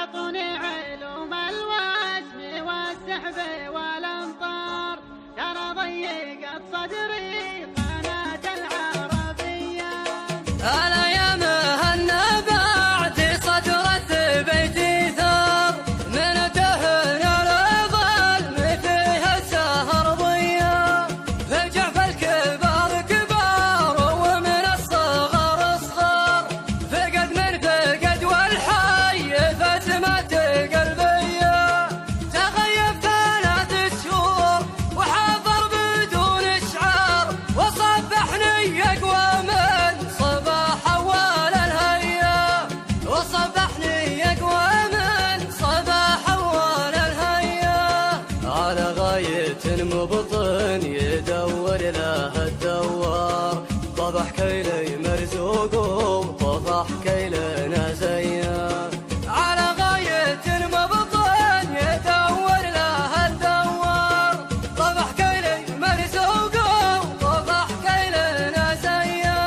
أعطوني علوم الوزن والسحب والأمطار، كان ضيقت صدري قناة العربية. أنا يا مهنا بعد صدر بيتي ثار، من دهن الظلم فيها السهر ضيا، فجع في الكبار كبار ومن الصغار صغار، فقد من فقد والحي فتمت قلبيا، تغيب 3 شهور وحاضر بدون اشعار، وصبحني اقوى من صباح اول الهيا، وصبحني اقوى من صباح اول الهيا، على غاية مبطن يدور له الدوار، طفح كيلي مرزوق وطفح كيلنا زيا، على غاية مبطن يدور له الدوار، طفح كيلي مرزوق وطفح كيلنا زيا،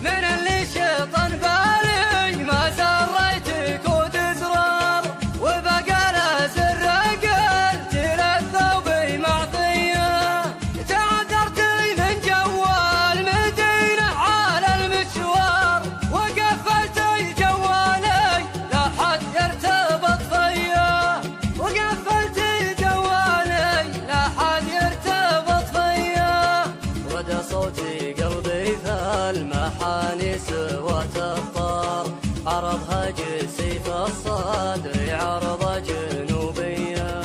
من اللي شيطان بالي ما سريتك وتزرار، وبقى له سر قلت للثوب معطيه، تعذرتي من جوال مدينه على المشوار، وقفلتي جوالي لا حد يرتبط فيا، وقفلتي جوالي لا حد يرتبط فيا، غدا صوتي قلبي في المحاني سوات الطار، عرضها سيف الصدر عرض جنوبية،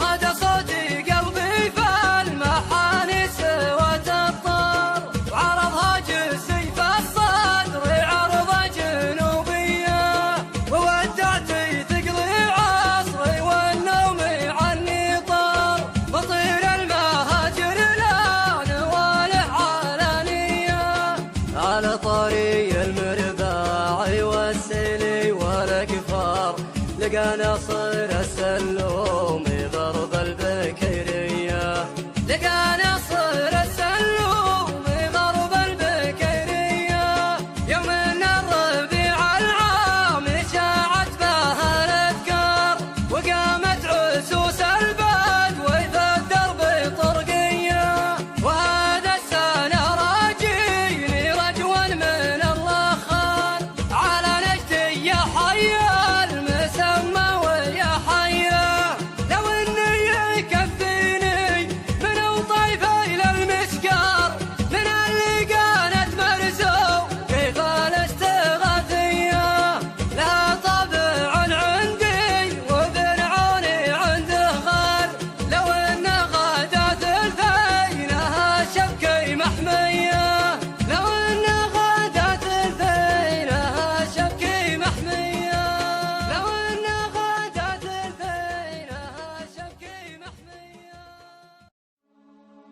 غدا صوتي قلبي في المحاني سوات الطار، وعرضها سيف الصدر عرض جنوبية، وودعتي ثقلي عصري والنوم عني طار، بطير المهاجر لا نواله علانية، على طريق المرباع والسيلي والأقفار، لقى ناصر السلو